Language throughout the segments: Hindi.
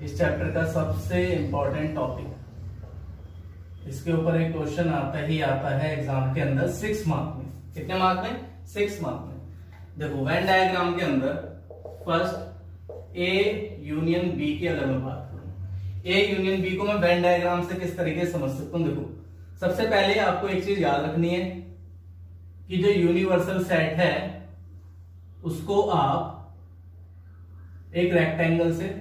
इस चैप्टर का सबसे इंपॉर्टेंट टॉपिक। इसके ऊपर एक क्वेश्चन आता ही आता है एग्जाम के अंदर 6 मार्क में। कितने मार्क में? 6 मार्क में। देखो वेन डायग्राम के अंदर फर्स्ट ए यूनियन बी की अगर मैं बात करूं, ए यूनियन बी को मैं वेन डायग्राम से किस तरीके से समझ सकता हूं। देखो सबसे पहले आपको एक चीज याद रखनी है कि जो यूनिवर्सल सेट है उसको आप एक रेक्टेंगल से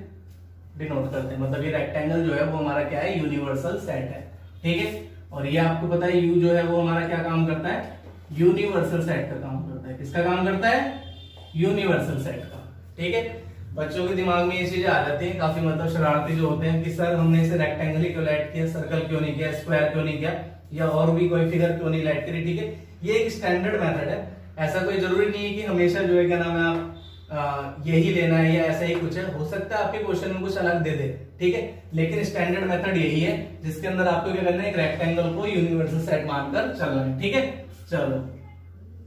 डिनोट करते हैं। मतलब ये रेक्टेंगल जो है वो हमारा क्या है? यूनिवर्सल सेट है। ठीक है, और ये आपको पता है यू जो है वो हमारा क्या काम करता है? यूनिवर्सल सेट का काम करता है। किसका काम करता है? यूनिवर्सल सेट का। ठीक है, बच्चों के दिमाग में ये चीजें आ जाती हैं, काफी मतलब शरारती जो होते हैं कि सर हमने इसे रेक्टेंगल ही क्यों लाइट किया, सर्कल क्यों नहीं किया, स्क्वायर क्यों नहीं किया, या और भी कोई फिगर क्यों नहीं लाइट करी। ठीक है, ये एक स्टैंडर्ड मेथड है। ऐसा कोई जरूरी नहीं है कि हमेशा जो है क्या नाम है आप यही लेना है या ऐसा ही कुछ है। हो सकता है आपके क्वेश्चन में कुछ अलग दे दे, ठीक है, लेकिन स्टैंडर्ड मेथड यही है जिसके अंदर आपको क्या करना है? एक रेक्टेंगल को यूनिवर्सल सेट मानकर चलना है। ठीक है, चलो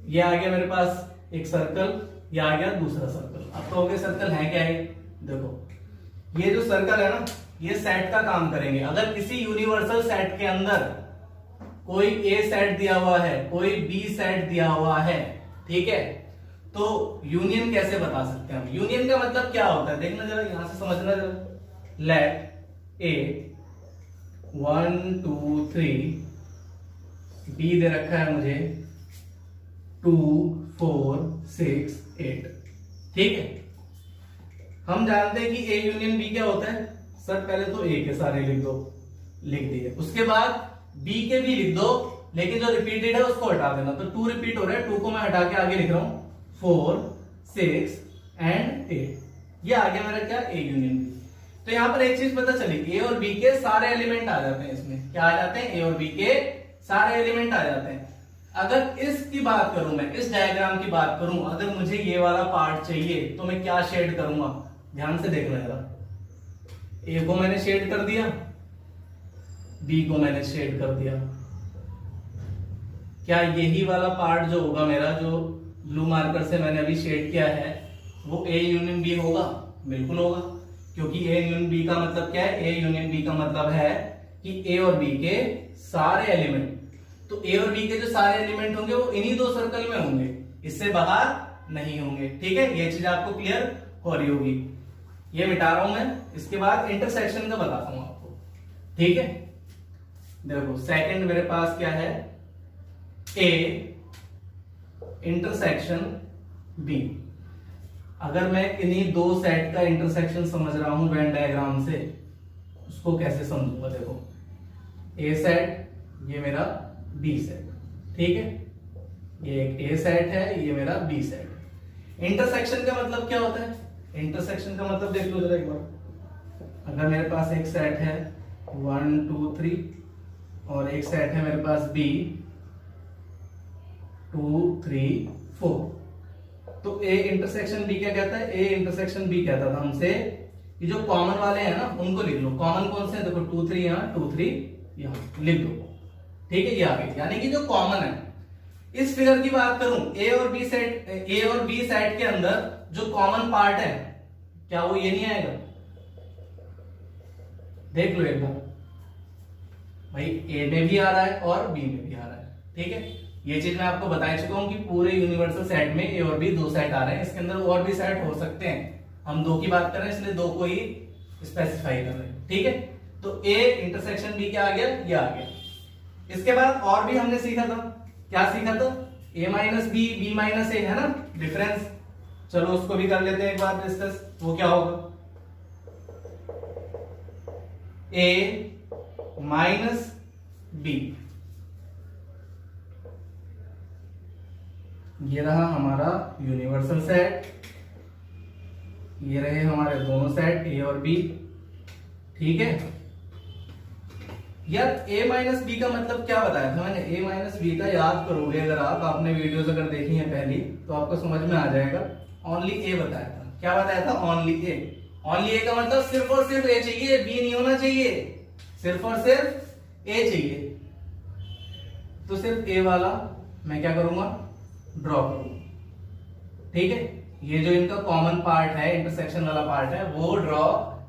ये आ गया मेरे पास एक सर्कल, ये आ गया दूसरा सर्कल। अब कहोगे सर्कल है क्या है? देखो ये जो सर्कल है ना, ये सेट का काम करेंगे। अगर किसी यूनिवर्सल सेट के अंदर कोई ए सेट दिया हुआ है, कोई बी सेट दिया हुआ है, ठीक है, तो यूनियन कैसे बता सकते हैं हम? यूनियन का मतलब क्या होता है देखना जरा, यहां से समझना जरा। लेट ए 1 2 3, बी दे रखा है मुझे 2 4 6 8। ठीक है, हम जानते हैं कि ए यूनियन बी क्या होता है। सर पहले तो ए के सारे लिख दो, लिख दिए। उसके बाद बी के भी लिख दो, लेकिन जो रिपीटेड है उसको हटा देना। तो 2 रिपीट हो रहा है, 2 को मैं हटा के आगे लिख रहा हूं 4 6 एंड 8। ये आ गया मेरा क्या? A union B. तो यहां पर एक चीज पता चली, ए और बी के सारे एलिमेंट आ जाते हैं इसमें। क्या आ जाते हैं? ए और बी के सारे एलिमेंट आ जाते हैं। अगर इसकी बात करूं, मैं इस डायग्राम की बात करूं, अगर मुझे ये वाला पार्ट चाहिए तो मैं क्या शेड करूंगा? ध्यान से देखना जरा। ए को मैंने शेड कर दिया, बी को मैंने शेड कर दिया। क्या यही वाला पार्ट जो होगा मेरा, जो ब्लू मार्कर से मैंने अभी शेड किया है, वो ए यूनियन बी होगा? बिल्कुल होगा, क्योंकि ए यूनियन बी का मतलब क्या है? ए यूनियन बी का मतलब है कि ए और बी के सारे एलिमेंट, तो ए और बी के जो सारे एलिमेंट होंगे वो इन्हीं दो सर्कल में होंगे, इससे बाहर नहीं होंगे। ठीक है, ये चीज आपको क्लियर हो रही होगी। ये मिटा रहा हूं मैं। इसके बाद इंटरसेक्शन का बताता हूं आपको। ठीक है, देखो सेकंड मेरे पास क्या है? A intersection B. अगर मैं इन्हीं दो सेट का इंटरसेक्शन समझ रहा हूं वेन डायग्राम से, उसको कैसे समझूंगा? देखो ए सेट, ये मेरा बी सेट, ठीक है, ये एक ए सेट है, ये मेरा बी सेट। इंटरसेक्शन का मतलब क्या होता है? इंटरसेक्शन का मतलब देख लो जरा एक बार। अगर मेरे पास एक सेट है 1 2 3 और एक सेट है मेरे पास बी 2 3 4, तो ए इंटरसेक्शन बी क्या कहता है? ए इंटरसेक्शन बी कहता था हमसे कि जो कॉमन वाले हैं ना उनको लिख लो। कॉमन कौन से हैं? देखो 2 3 यहां, 2 3 यहां लिख दो। ठीक है, ये आ गई, यानी कि जो कॉमन है। इस फिगर की बात करूं, ए और बी सेट, ए और बी सेट के अंदर जो कॉमन पार्ट है, क्या वो ये नहीं आएगा? देख लो एक बार भाई, ए में भी आ रहा है और बी में भी आ रहा है। ठीक है, ये चीज मैं आपको बता चुका हूं कि पूरे यूनिवर्सल सेट में ए और बी दो सेट आ रहे हैं। इसके अंदर और भी सेट हो सकते हैं, हम दो की बात कर रहे हैं इसलिए दो को ही स्पेसिफाई कर रहे हैं। ठीक है, तो ए इंटरसेक्शन बी क्या आ गया? ये आ गया। इसके बाद और भी हमने सीखा था। क्या सीखा था? ए माइनस बी, बी माइनस ए, है ना डिफरेंस। चलो उसको भी कर लेते हैं एक बार डिस्कस। वो क्या होगा? ए माइनस बी, ये रहा हमारा यूनिवर्सल सेट, ये रहे हमारे दोनों सेट ए और बी। ठीक है यार, a माइनस बी का मतलब क्या बताया था मैंने? a माइनस बी का याद करोगे अगर आप, आपने वीडियोस अगर देखी है पहली, तो आपको समझ में आ जाएगा। ओनली a बताया था। क्या बताया था? Only a। ओनली a का मतलब सिर्फ और सिर्फ a चाहिए, b नहीं होना चाहिए, सिर्फ और सिर्फ a चाहिए। तो सिर्फ a वाला मैं क्या करूंगा? ड्रॉ करूंगा। ठीक है, ये जो इनका कॉमन पार्ट है, इंटरसेक्शन वाला पार्ट है, वो ड्रॉ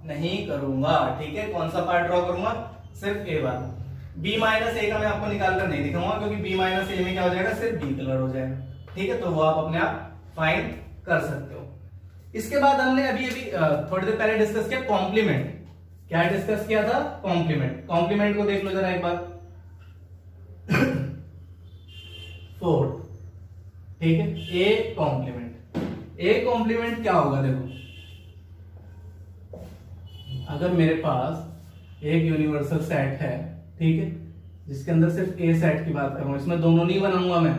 नहीं करूंगा, ठीक है। कौन सा पार्ट ड्रॉ करूंगा, सिर्फ ए वाला। बी माइनस ए का मैं आपको निकाल कर नहीं दिखाऊंगा, क्योंकि बी माइनस ए में क्या हो जाएगा, सिर्फ बी कलर हो जाएगा, ठीक है। तो वो आप अपने आप फाइंड कर सकते हो। इसके बाद हमने अभी थोड़ी देर पहले डिस्कस किया कॉम्प्लीमेंट। क्या डिस्कस किया था, कॉम्प्लीमेंट। कॉम्प्लीमेंट को देख लो जरा एक बार। 4, ठीक है। ए कॉम्प्लीमेंट, ए कॉम्प्लीमेंट क्या होगा, देखो अगर मेरे पास एक यूनिवर्सल सेट है, ठीक है, जिसके अंदर सिर्फ ए सेट की बात करूं, इसमें दोनों नहीं बनाऊंगा मैं,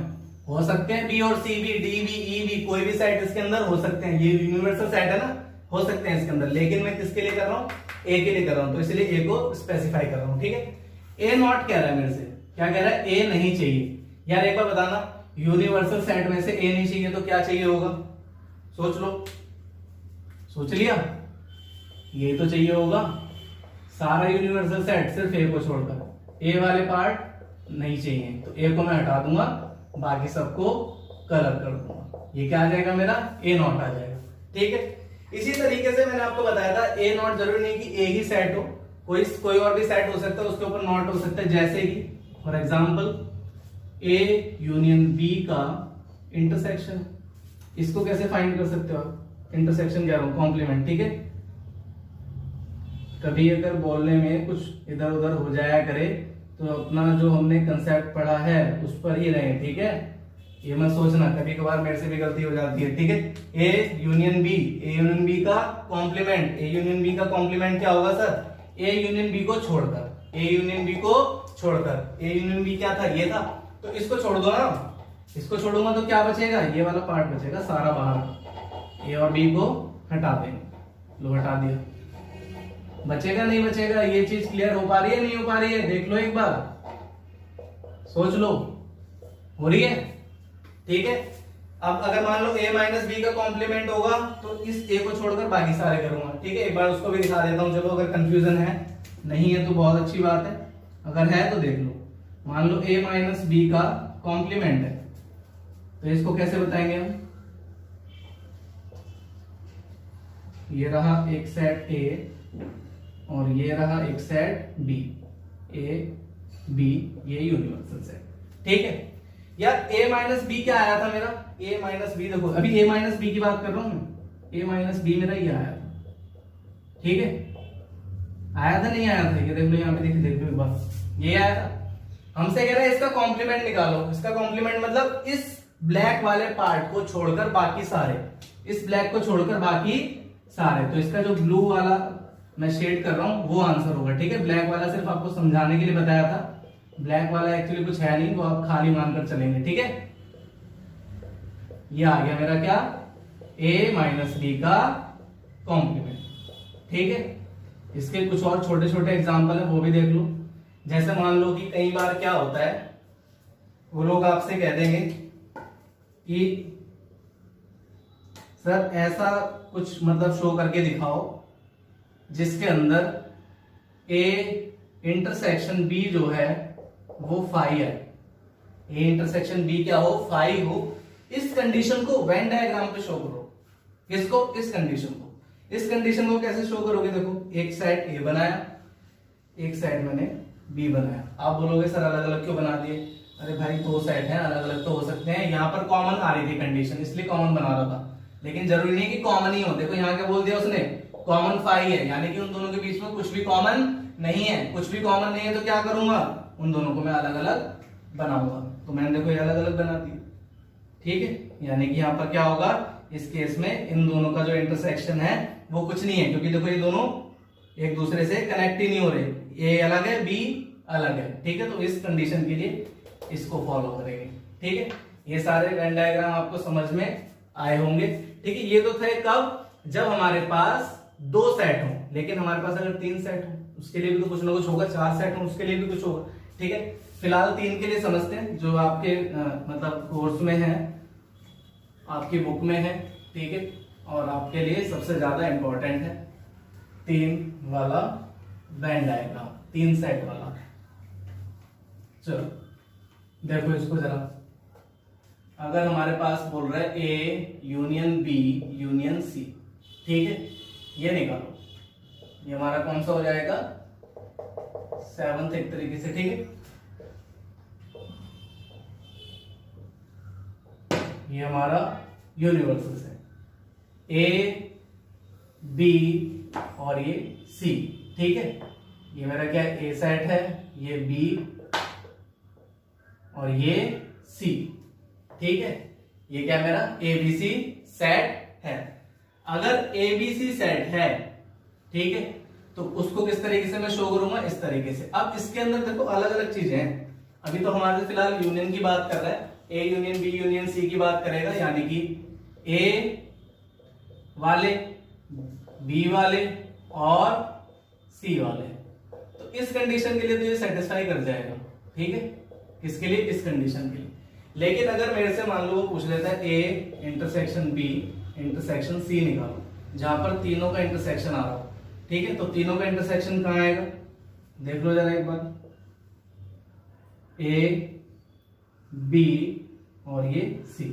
हो सकते हैं बी और सी भी, डी भी, ई भी, कोई भी सेट इसके अंदर हो सकते हैं, ये यूनिवर्सल सेट है ना, हो सकते हैं इसके अंदर, लेकिन मैं किसके लिए कर रहा हूं, ए के लिए कर रहा हूं, तो इसलिए ए को स्पेसिफाई कर रहा हूं, ठीक है। ए नॉट कह रहा है मेरे से, क्या कह रहा है, ए नहीं चाहिए। यार एक बार बताना, यूनिवर्सल सेट में से ए नहीं चाहिए तो क्या चाहिए होगा, सोच लो, सोच लिया, ये तो चाहिए होगा। सारा यूनिवर्सल सेट सिर्फ ए को छोड़कर, ए वाले पार्ट नहीं चाहिए, तो ए को मैं हटा दूंगा, बाकी सबको कलर कर दूंगा, ये क्या आ जाएगा मेरा, ए नॉट आ जाएगा, ठीक है। इसी तरीके से मैंने आपको बताया था, ए नॉट जरूरी नहीं कि ए ही सेट हो, कोई और भी सेट हो सकता है, उसके ऊपर नॉट हो सकता है, जैसे कि for example A union B का इंटरसेक्शन, इसको कैसे फाइंड कर सकते हो, इंटरसेक्शन कह रहा हूं, कॉम्प्लीमेंट, ठीक है। कभी अगर बोलने में कुछ इधर उधर हो जाया करे तो अपना जो हमने कंसेप्ट पढ़ा है उस पर ही रहे, ठीक है। ये मत सोचना, कभी कभार मेरे से भी गलती हो जाती है, ठीक है। A union B, A union B का कॉम्प्लीमेंट, ए यूनियन बी का कॉम्प्लीमेंट क्या होगा सर, ए यूनियन बी को छोड़कर, ए यूनियन बी को छोड़कर, ए यूनियन बी क्या था, ये था, तो इसको छोड़ दो ना, इसको छोड़ूंगा तो क्या बचेगा, ये वाला पार्ट बचेगा सारा बाहर, ए और बी को हटा देंगे, लो हटा दिया, बचेगा नहीं बचेगा, ये चीज क्लियर हो पा रही है नहीं हो पा रही है, देख लो एक बार, सोच लो, हो रही है, ठीक है। अब अगर मान लो a माइनस बी का कॉम्प्लीमेंट होगा तो इस a को छोड़कर बाकी सारे करूंगा, ठीक है। एक बार उसको भी दिखा देता हूं, चलो अगर कंफ्यूजन है, नहीं है तो बहुत अच्छी बात है, अगर है तो देख लो। मान लो a माइनस बी का कॉम्प्लीमेंट है, तो इसको कैसे बताएंगे हम, ये रहा एक सेट a और ये रहा एक सेट b, a b, ये यूनिवर्सल सेट, ठीक है। यार a माइनस बी क्या आया था मेरा, a माइनस बी, देखो अभी a माइनस बी की बात कर रहा हूं मैं, a माइनस बी मेरा ये आया था, ठीक है, आया था नहीं आया था, ये देख लो यहाँ पे, देख लो एक बार, ये आया था। हमसे कह रहा है इसका कॉम्प्लीमेंट निकालो, इसका कॉम्प्लीमेंट मतलब इस ब्लैक वाले पार्ट को छोड़कर बाकी सारे, इस ब्लैक को छोड़कर बाकी सारे, तो इसका जो ब्लू वाला मैं शेड कर रहा हूं वो आंसर होगा, ठीक है। ब्लैक वाला सिर्फ आपको समझाने के लिए बताया था, ब्लैक वाला एक्चुअली कुछ है नहीं, वो आप खाली मानकर चलेंगे, ठीक है। ये आ गया मेरा क्या, a माइनस बी का कॉम्प्लीमेंट, ठीक है। इसके कुछ और छोटे छोटे एग्जांपल है, वो भी देख लो। जैसे मान लो कि कई बार क्या होता है, वो लोग आपसे कह देंगे कि सर ऐसा कुछ मतलब शो करके दिखाओ जिसके अंदर a इंटरसेक्शन b जो है वो फाई है, a इंटरसेक्शन b क्या हो, फाई हो। इस कंडीशन को वेन डायग्राम पे शो करो, किसको, इस कंडीशन को। इस कंडीशन को कैसे शो करोगे, देखो एक साइड a बनाया, एक साइड मैंने b बनाया। आप बोलोगे सर अलग अलग क्यों बना दिए, अरे भाई दो साइड हैं, अलग अलग तो हो सकते हैं, यहाँ पर कॉमन आ रही थी कंडीशन, इसलिए कॉमन बना रहा था, लेकिन जरूरी नहीं कि कॉमन ही हो। देखो यहाँ क्या बोल दिया उसने, कॉमन फाई है, यानी कि उन दोनों के बीच में कुछ भी कॉमन नहीं है, कुछ भी कॉमन नहीं है, तो क्या करूंगा, उन दोनों को मैं अलग अलग बनाऊंगा। तो मैंने देखो ये अलग अलग बना दी, ठीक है। यानी कि यहाँ पर क्या होगा, इस केस में इन दोनों का जो इंटरसेक्शन है वो कुछ नहीं है, क्योंकि देखो ये दोनों एक दूसरे से कनेक्ट ही नहीं हो रहे, ए अलग है बी अलग है, ठीक है। तो इस कंडीशन के लिए इसको फॉलो करेंगे, ठीक है। ये सारे वेन डायग्राम आपको समझ में आए होंगे, ठीक है। ये तो थे कब, जब हमारे पास दो सेट हो, लेकिन हमारे पास अगर तीन सेट हो उसके लिए भी तो कुछ ना कुछ होगा, चार सेट हो उसके लिए भी कुछ होगा, ठीक है। फिलहाल तीन के लिए समझते हैं, जो आपके मतलब कोर्स में है, आपकी बुक में है, ठीक है। और आपके लिए सबसे ज्यादा इंपॉर्टेंट है तीन वाला वेन डायग्राम, तीन सेट वाला। चलो देखो इसको जरा, अगर हमारे पास बोल रहा है A union B union C, ठीक है, ये निकालो। ये हमारा कौन सा हो जाएगा 7th एक तरीके से, ठीक है। ये हमारा यूनिवर्सल सेट ए बी और ये सी, ठीक है। ये मेरा क्या ए सेट है, ये बी और ये सी, ठीक है। ये क्या मेरा एबीसी सेट है। अगर एबीसी सेट है, ठीक है, तो उसको किस तरीके से मैं शो करूंगा, इस तरीके से। अब इसके अंदर देखो अलग अलग चीजें हैं। अभी तो हमारे फिलहाल यूनियन की बात कर रहा है, A union B union C की बात करेगा, यानी कि ए वाले, बी वाले और सी वाले। तो इस कंडीशन के लिए तो ये सेटिस्फाई कर जाएगा, ठीक है। किसके लिए, इस कंडीशन के लिए। लेकिन अगर मेरे से मान लो वो पूछ लेता है A intersection B intersection C निकालो, जहां पर तीनों का इंटरसेक्शन आ रहा हो, ठीक है। तो तीनों का इंटरसेक्शन कहां आएगा, देख लो जरा एक बार, ए बी और ये सी।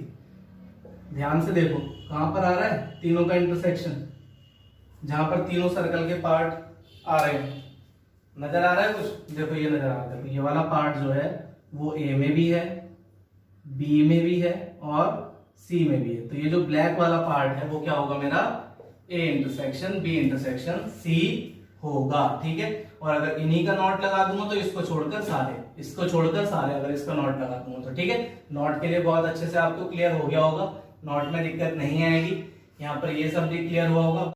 ध्यान से देखो कहां पर आ रहा है तीनों का इंटरसेक्शन, जहां पर तीनों सर्कल के पार्ट आ रहे हैं। नजर आ रहा है कुछ, देखो ये नजर आ रहा है। देखो ये वाला पार्ट जो है वो ए में भी है, बी में भी है और सी में भी है। तो ये जो ब्लैक वाला पार्ट है वो क्या होगा मेरा, A intersection B intersection C होगा, ठीक है। और अगर इन्हीं का नॉट लगा दूंगा तो इसको छोड़कर सारे, इसको छोड़कर सारे अगर इसका नॉट लगा दूंगा तो, ठीक है। नॉट के लिए बहुत अच्छे से आपको क्लियर हो गया होगा, नॉट में दिक्कत नहीं आएगी। यहाँ पर ये सब भी क्लियर हुआ होगा।